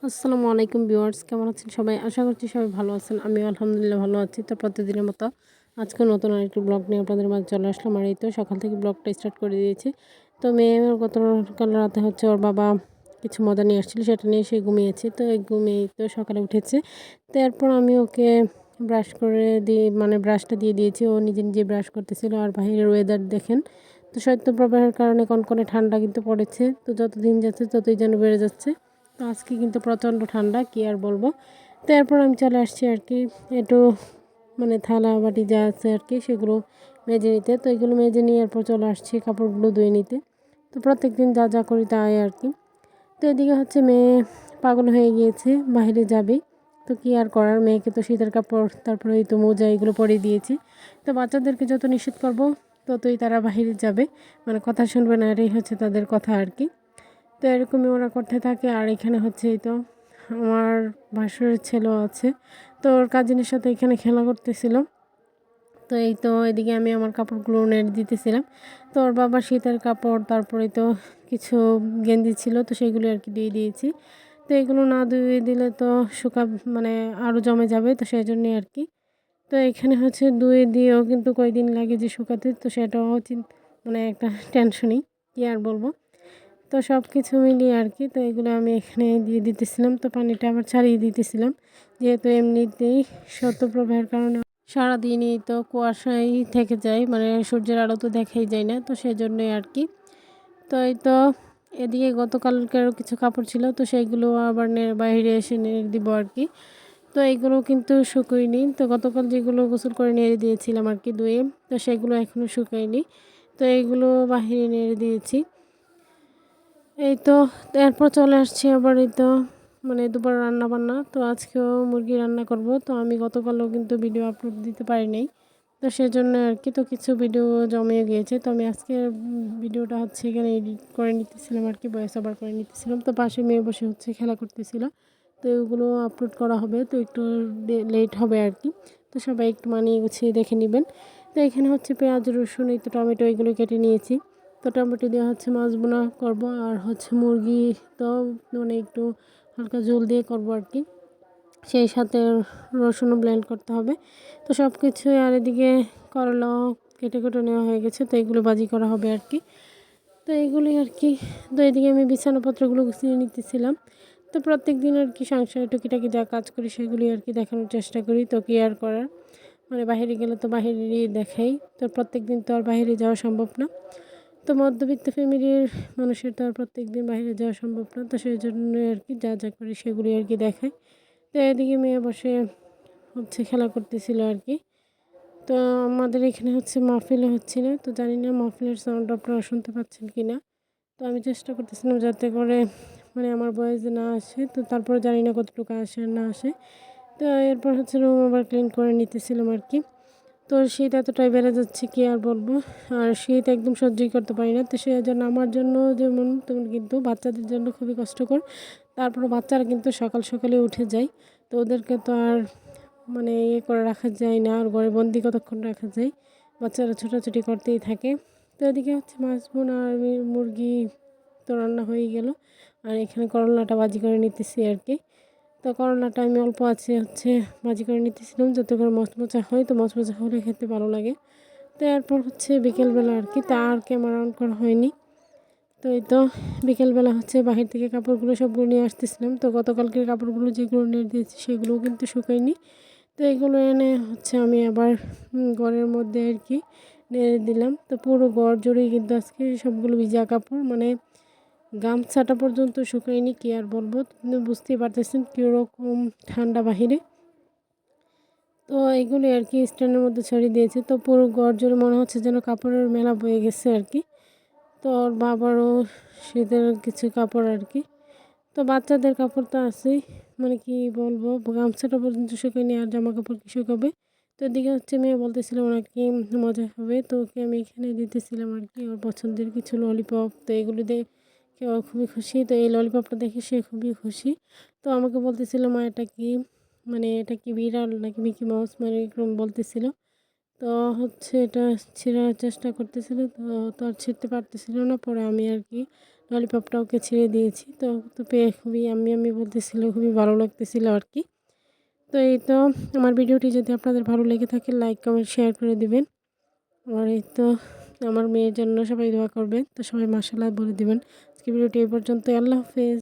আসসালামু আলাইকুম ভিউয়ার্স, কেমন আছেন সবাই? আশা করছি সবাই ভালো আছেন। আমিও আলহামদুলিল্লাহ ভালো আছি। তো প্রতিদিনের মতো আজকে নতুন আরেকটি ব্লগ নিয়ে আপনাদের মাঝে চলে আসলাম। আর এই তো সকাল থেকে ব্লগটা স্টার্ট করে দিয়েছি। তো মেয়ে গতকাল রাতে হচ্ছে ওর বাবা কিছু মজা নিয়ে আসছিল, সেটা নিয়ে সে ঘুমিয়েছে। তো এই ঘুমিয়েই তো সকালে উঠেছে। তো এরপর আমি ওকে ব্রাশ করে দিয়ে ব্রাশটা দিয়ে দিয়েছি। ও নিজে নিজে ব্রাশ করতেছিল। আর বাইরের ওয়েদার দেখেন, তো শৈত্যপ্রবাহের কারণে কনকনে ঠান্ডা কিন্তু পড়েছে। তো যত দিন যাচ্ছে ততই যেন বেড়ে যাচ্ছে। তো আজকে কিন্তু প্রচণ্ড ঠান্ডা, কি আর বলবো। তো এরপর আমি চলে আসছি আর কি একটু থালা বাটি যা আছে আর কি সেগুলো মেজে নিতে। তো এগুলো মেজে নিয়ে এরপর চলে আসছি কাপড়গুলো ধুয়ে নিতে। তো প্রত্যেক দিন যা যা করি তাই আর কি। তো এদিকে হচ্ছে মেয়ে পাগল হয়ে গিয়েছে, বাইরে যাবে। তো কি আর করার, মেয়েকে তো শীতের কাপড় তারপরে এই তো মোজা এগুলো পরিয়ে দিয়েছি। তো বাচ্চাদেরকে যত নিষেধ করব ততই তারা বাইরে যাবে, কথা শুনবে না, এটাই হচ্ছে তাদের কথা আর কি। তো এরকমই ওরা করতে থাকে। আর এখানে হচ্ছে এই তো আমার ভাসুরের ছেলেও আছে, তো ওর কাজিনের সাথে এখানে খেলা করতেছিল। তো এই তো এদিকে আমি আমার কাপড়গুলো নেড়ে দিতেছিলাম। তো ওর বাবা শীতের কাপড় তারপরে তো কিছু গেঞ্জি ছিল, তো সেগুলো আর কি দিয়ে দিয়েছি। তো এগুলো না ধুয়ে দিলে তো শুকা মানে আরও জমে যাবে, তো সেই জন্যই আর কি। তো এখানে হচ্ছে ধুয়ে দিয়েও কিন্তু কয়দিন লাগে যে শুকাতে, তো সেটাও একটা টেনশনই, কী আর বলবো। তো সব কিছু মিলিয়ে আর কি, তো এগুলো আমি এখানে দিয়ে দিতেছিলাম। তো পানিটা আবার ছাড়িয়ে দিতেছিলাম, যেহেতু এমনিতেই শৈত্যপ্রবাহের কারণে সারাদিনই তো কুয়াশাই থেকে যায়, সূর্যের আলো তো দেখাই যায় না, তো সেজন্যই আর কি। তো এই তো এদিকে গতকালকেরও কিছু কাপড় ছিল, তো সেইগুলো আবার বাইরে এসে নেড়ে দিব আর কি। তো এইগুলো কিন্তু শুকোয়নি। তো গতকাল যেগুলো গোসল করে নেড়ে দিয়েছিলাম আর কি ধুয়ে, তো সেগুলো এখনও শুকায়নি। তো এইগুলো বাহিরে নেড়ে দিয়েছি। এই তো এরপর চলে আসছি আবার এই তো দুপুর রান্না বান্না। তো আজকেও মুরগি রান্না করব। তো আমি গতকালও কিন্তু ভিডিও আপলোড দিতে পারি নাই, তো সেজন্য আর কি। তো কিছু ভিডিও জমে গিয়েছে, তো আমি আজকে ভিডিওটা হচ্ছে এখানে এডিট করে নিতেছিলাম আর কি, ভয়েস ওভার করে নিতেছিলাম। তো পাশে মেয়ে বসে হচ্ছে খেলা করতেছিল। তো এগুলো আপলোড করা হবে, তো একটু লেট হবে আর কি। তো সবাই একটু মানিয়ে গুছিয়ে দেখে নেবেন। তো এখানে হচ্ছে পেঁয়াজ রসুন এই তো টমেটো এগুলো কেটে নিয়েছি। তো টমেটো দিয়ে হচ্ছে মাছ বোনা করবো, আর হচ্ছে মুরগি তো একটু হালকা ঝোল দিয়ে করবো আর কি। সেই সাথে রসুনও ব্লেন্ড করতে হবে। তো সব কিছুই, আর এদিকে করলাও কেটে কেটে নেওয়া হয়ে গেছে, তো এগুলো ভাজি করা হবে আর কি। তো এগুলোই আর কি। তো এদিকে আমি বিছানাপত্রগুলো গুছিয়ে নিতেছিলাম। তো প্রত্যেক দিন আর কি সংসারে টুকিটাকি যা কাজ করি সেগুলি আর কি দেখানোর চেষ্টা করি। তো কি আর করার, বাইরে গেলে তো বাইরেরই দেখাই। তো প্রত্যেক দিন তো আর বাইরে যাওয়া সম্ভব না। তো মধ্যবিত্ত ফ্যামিলির মানুষের তো আর প্রত্যেক দিন বাইরে যাওয়া সম্ভব না, তো সেই জন্য আর কি যা যা করি সেগুলি আর কি দেখায়। তো এদিকে মেয়ে বসে হচ্ছে খেলা করতেছিল আর কি। তো আমাদের এখানে হচ্ছে মাহফিলও হচ্ছিল, তো জানি না মাহফিলের সাউন্ড আপনারা শুনতে পাচ্ছেন কি না। তো আমি চেষ্টা করতেছিলাম যাতে করে আমার ভয়েসে না আসে, তো তারপরে জানি না কতটুকু আসে আর না আসে। তো এরপর হচ্ছে রুম আবার ক্লিন করে নিতেছিলাম আর কি। তো শীত এতটাই বেড়ে যাচ্ছে, কি আর বলবো। আর শীত একদম সহ্যই করতে পারি না, তো সেই জন্য আমার জন্য যেমন তেমন কিন্তু বাচ্চাদের জন্য খুবই কষ্টকর। তারপরে বাচ্চারা কিন্তু সকাল সকালে উঠে যায়, তো ওদেরকে তো আর ইয়ে করে রাখা যায় না, আর ঘরে বন্দি কতক্ষণ রাখা যায়। বাচ্চারা ছোটাছুটি করতেই থাকে। তো এদিকে হচ্ছে মাছ বোনা আর মুরগি তো রান্না হয়ে গেল। আর এখানে করলাটা ভাজি করে নিতেছি আর কি। তো করলাটা আমি অল্প আছে হচ্ছে ভাজি করে নিতেছিলাম যাতে করে মচমচা হয়, তো মচমচা হলে খেতে ভালো লাগে। তো এরপর হচ্ছে বিকেলবেলা আর কি, তা আর ক্যামেরা অন করা হয়নি। তো এই তো বিকেলবেলা হচ্ছে বাহির থেকে কাপড়গুলো সবগুলো নিয়ে আসতেছিলাম। তো গতকালকের কাপড়গুলো যেগুলো নিয়ে দিয়েছি সেগুলোও কিন্তু শুকায়নি। তো এগুলো এনে হচ্ছে আমি আবার ঘরের মধ্যে আর কি নেড়ে দিলাম। তো পুরো ঘর জুড়েই কিন্তু আজকে সবগুলো ভিজা কাপড়, গামছাটা পর্যন্ত শুকায়নি, কি আর বলবো। আপনি বুঝতেই পারতেছেন কীরকম ঠান্ডা বাহিরে। তো এগুলি আর কি স্ট্যান্ডের মধ্যে ছড়িয়ে দিয়েছে। তো পুরো ঘর জুড়ে মনে হচ্ছে যেন কাপড়ের মেলা বয়ে গেছে আর কি। তো ওর বাবারও শীতের কিছু কাপড় আর কি। তো বাচ্চাদের কাপড় তো আছেই, কি বলবো, গামছাটা পর্যন্ত শুকায়নি, আর জামা কাপড় কি শুকাবে। তো এদিকে হচ্ছে মেয়ে বলতেছিল নাকি মজা হবে, তো ওকে আমি এখানে দিতেছিলাম আর কি ওর পছন্দের কিছু ললিপপ। তো এগুলো দেখে ও খুবই খুশি, তো এই ললিপপটা দেখে সে খুবই খুশি। তো আমাকে বলতেছিল মা এটা কি, এটা কি বিড়াল নাকি মিকি মাউস, এরকম বলতেছিল। তো হচ্ছে এটা ছেঁড়ার চেষ্টা করতেছিল, তো তো আর ছিঁড়তে পারতেছিল না। পরে আমি আর কি ললিপপটা ওকে ছেড়ে দিয়েছি। তো তো পেয়ে খুবই আমি বলতেছিল, খুবই ভালো লাগতেছিল আর কি। তো এই তো আমার ভিডিওটি যদি আপনাদের ভালো লেগে থাকে লাইক কমেন্ট শেয়ার করে দিবেন। আর এই তো আমার মেয়ের জন্য সবাই দোয়া করবেন। তো সবাই মাশাআল্লাহ বলে দিবেন। আজকে ভিডিওটি এই পর্যন্তই। আল্লাহ হাফেজ।